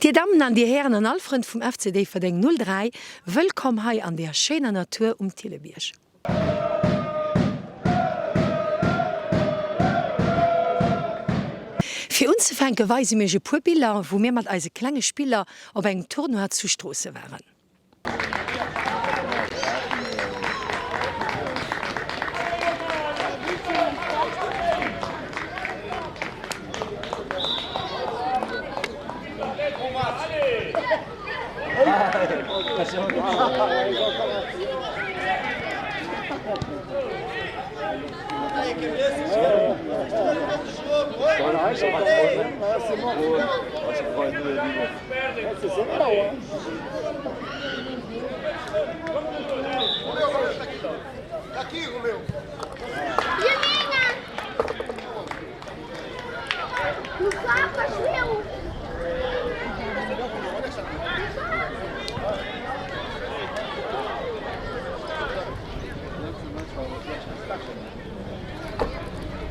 Die Damen an die Herren an all Freunde vom FC Déifferdeng 03, willkommen hier an der schönen Natur Tillebirch. Für uns fänken weise mir ein paar Bilder, wo wir mit unseren kleinen Spieler auf einem Tournoi zu stoßen waren.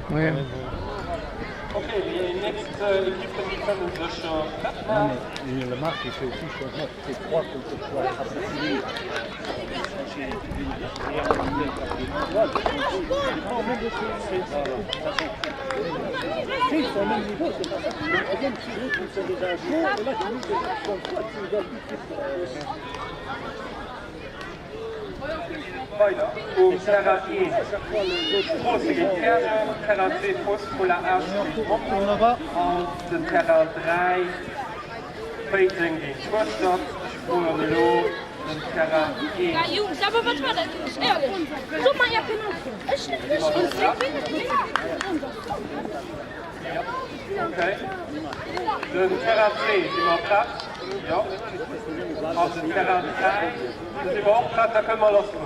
Ouais. Ok, the next équipe qui fait le champ. Mais le marque, il fait aussi changement. C'est 3 contre 3. Ils sont au même niveau, c'est pas ça. Les troisième petits groupes, ils sont déjà chauds. Et là, tu nous dis soit tu nous donnes Weiter. Terra 1. Große Gekehre, Terra 2 Post pour la Arche. Und den Terra 3. Peitring gegen Schwarzstadt. Spur Lo. Den Terra 1. Ja, Jungs, aber was war das? Ehrlich. So mal ja genug. Es stimmt nicht. Okay. Den Terra 2 sind wir platt. Ja. Auf den Terra 3 sind wir auch platt, da können wir losgehen.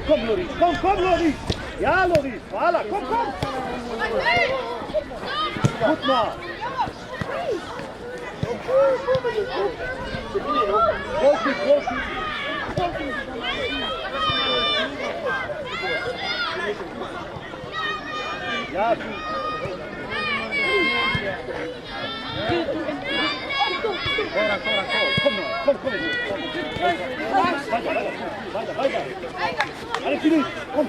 Komm, Loris, komm, Loris! Ja, Loris, voilà, komm! Gut mal! Groß. Ja, du. Komm. Weiter. Allez, fini, komm.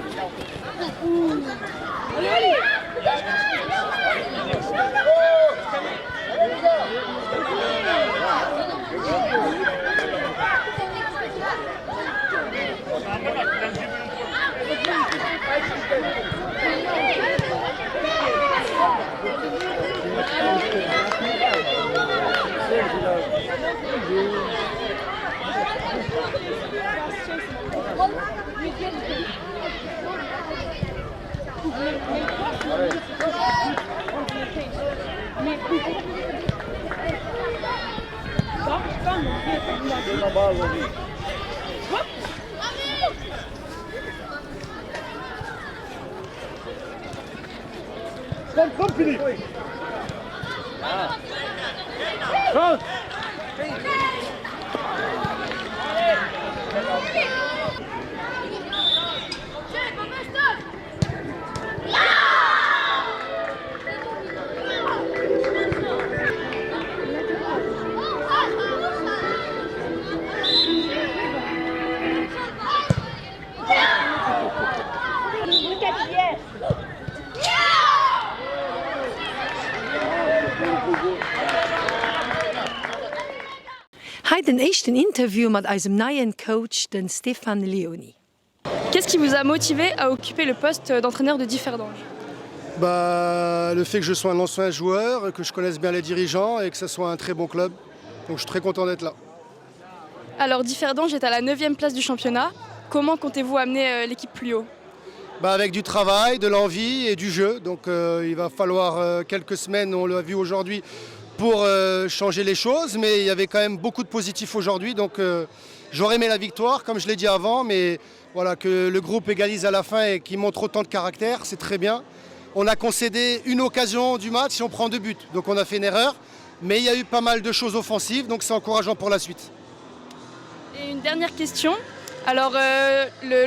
Komm, Philippe! Raus! Heute den ersten Interview mit unserem neuen Coach, den Stefan Leoni. Qu'est-ce qui vous a motivé à occuper le poste d'entraîneur de Differdange? Le fait que je sois un ancien joueur, que je connaisse bien les dirigeants et que ce soit un très bon club. Donc je suis très content d'être là. Alors Differdange est à la 9e place du championnat. Comment comptez-vous amener l'équipe plus haut? Avec du travail, de l'envie et du jeu. Donc il va falloir quelques semaines, on l'a vu aujourd'hui, pour changer les choses. Mais il y avait quand même beaucoup de positifs aujourd'hui. Donc j'aurais aimé la victoire, comme je l'ai dit avant. Mais voilà, que le groupe égalise à la fin et qu'il montre autant de caractère, c'est très bien. On a concédé une occasion du match et on prend 2 buts. Donc on a fait une erreur. Mais il y a eu pas mal de choses offensives. Donc c'est encourageant pour la suite. Et une dernière question. Alors,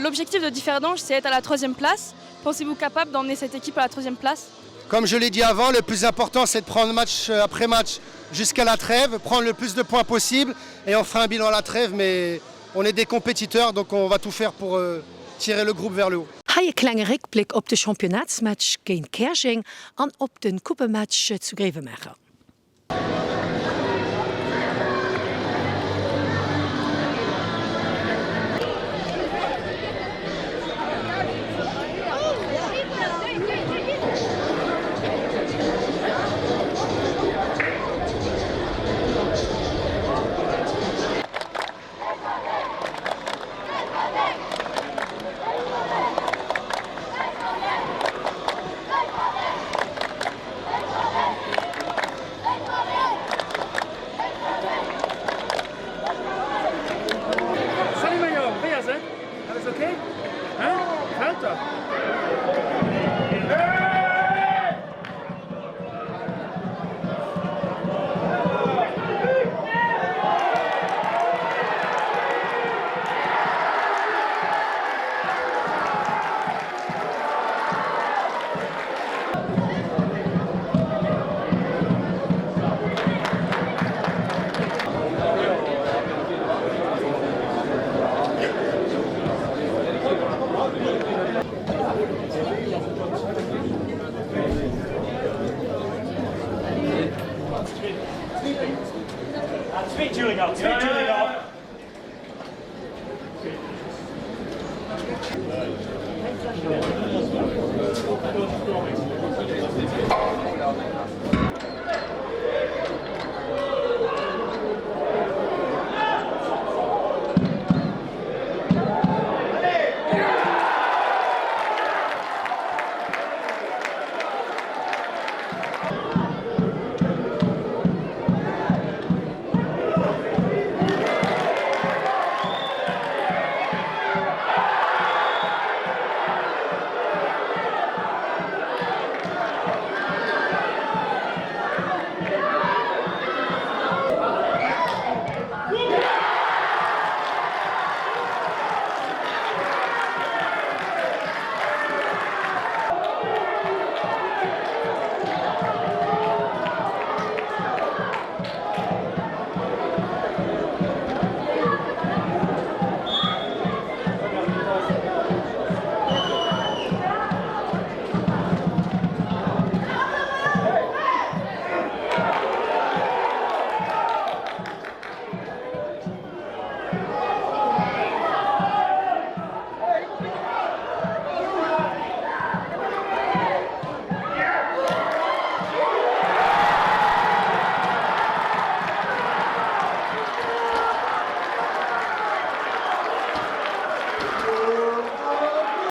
l'objectif de Differdange, c'est être à la 3e place. Pensez-vous capable d'emmener cette équipe à la 3e place? Comme je l'ai dit avant, le plus important, c'est de prendre match après match jusqu'à la trêve, prendre le plus de points possible et on fera un bilan à la trêve, mais on est des compétiteurs, donc on va tout faire pour tirer le groupe vers le haut. Haie klenge Rückblick op de Championatsmatch géint Kerching an op den Kuppematch zu Grevemecher. Salut Major, wie is het? Alles oké? Huh? Halt er. Twee Thüringer, twee Thüringer.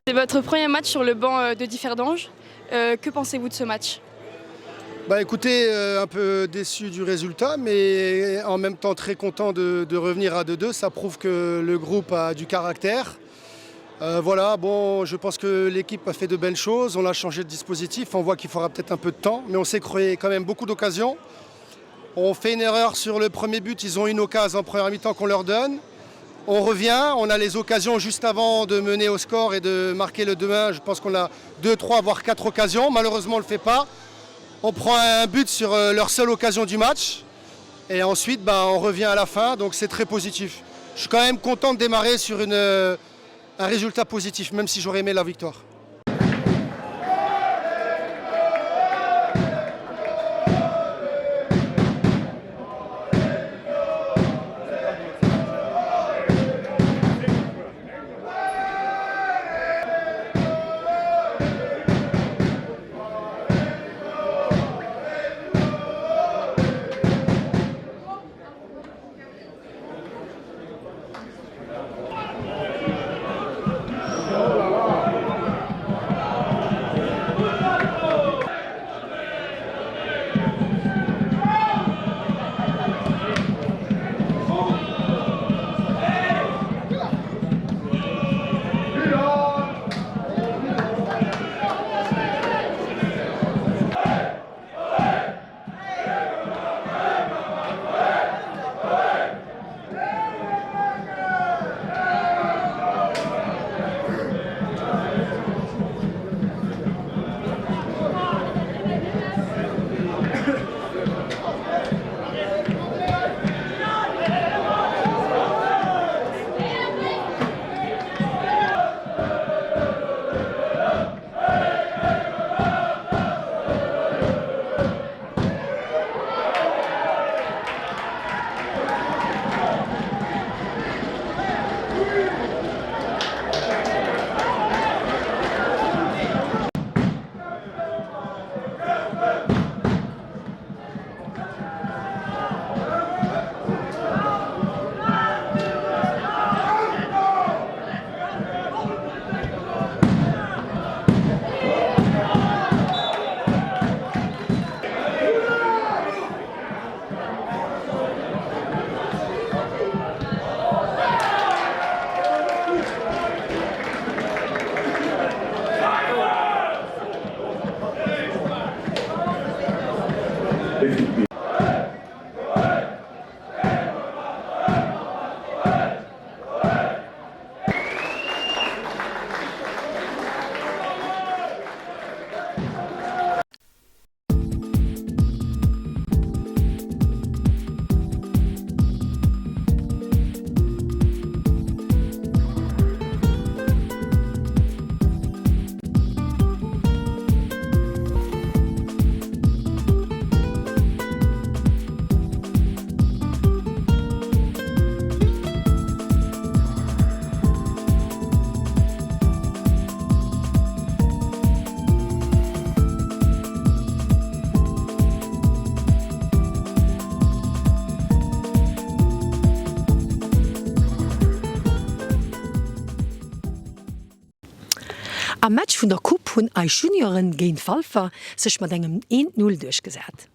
C'est votre premier match sur le banc de Differdange. Que pensez-vous de ce match? Bah écoutez, un peu déçu du résultat, mais en même temps très content de revenir à 2-2. Ça prouve que le groupe a du caractère. Voilà, bon, je pense que l'équipe a fait de belles choses. On a changé de dispositif. On voit qu'il faudra peut-être un peu de temps, mais on s'est créé quand même beaucoup d'occasions. On fait une erreur sur le premier but. Ils ont une occasion en première mi-temps qu'on leur donne. On revient, on a les occasions juste avant de mener au score et de marquer le 2-1. Je pense qu'on a 2, 3, voire 4 occasions. Malheureusement, on ne le fait pas. On prend un but sur leur seule occasion du match. Et ensuite, on revient à la fin. Donc c'est très positif. Je suis quand même content de démarrer sur un résultat positif, même si j'aurais aimé la victoire. Am Match vun der Kupp hunn ei Junioren géint Falfer sech mat engem 1-0 durchgesät.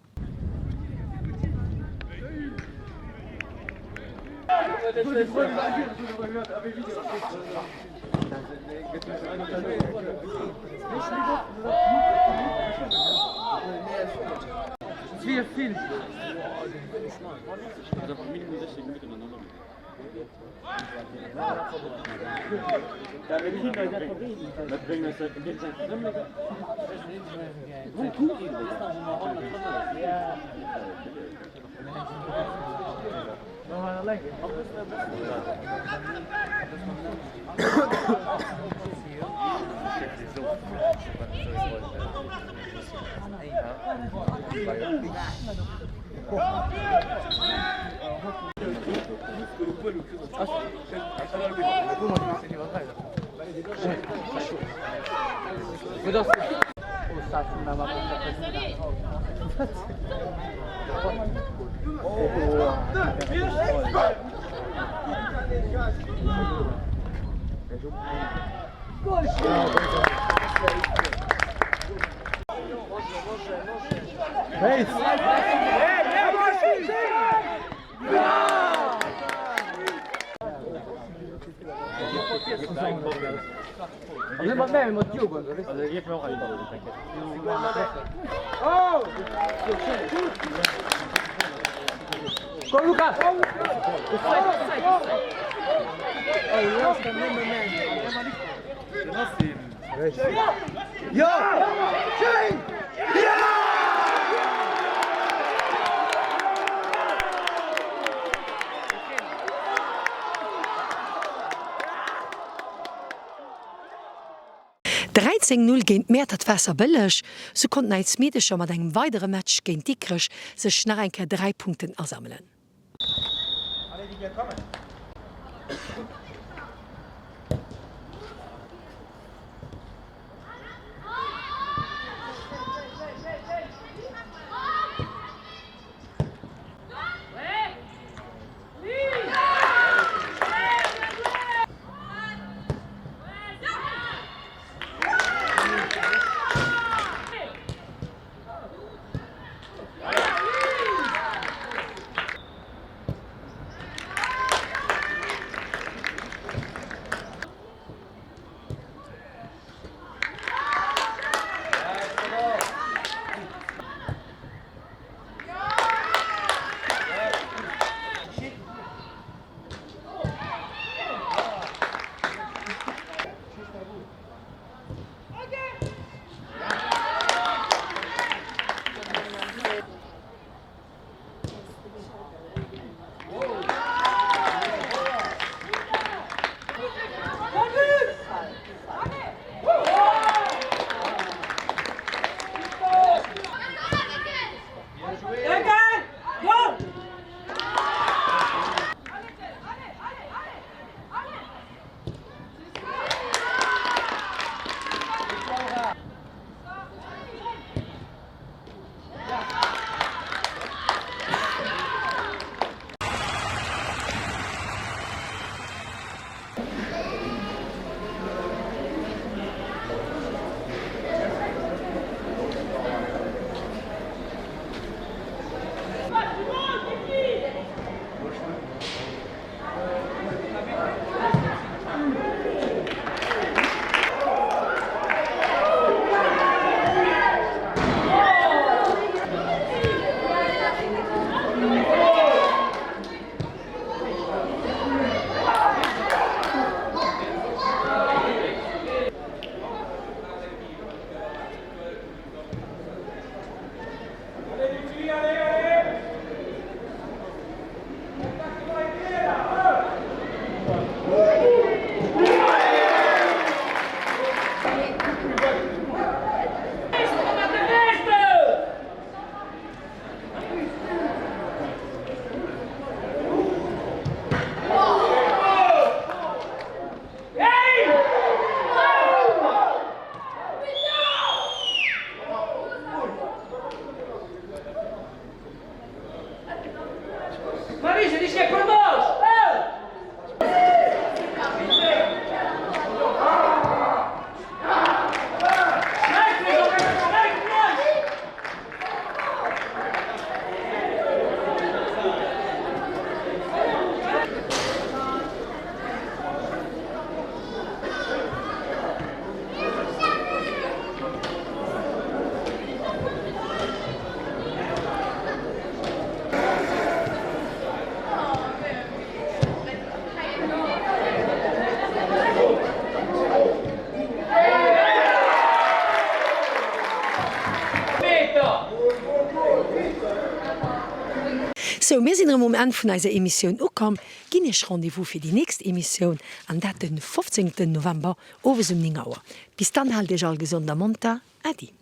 (13:0) géint Meer dat wässer bëllech, so konnten als Medescher mat engem weidere Match géint Dickrech sech nach enke 3 Punkten ersammeln. So mir sinn am Moment vun eiser Emissionioun ukom, ginnech Rendevous fir die nächst Emissionioun an dat den 15. November owes 9 Auer. Bis dann halt dech all gesonder Monta, Adi.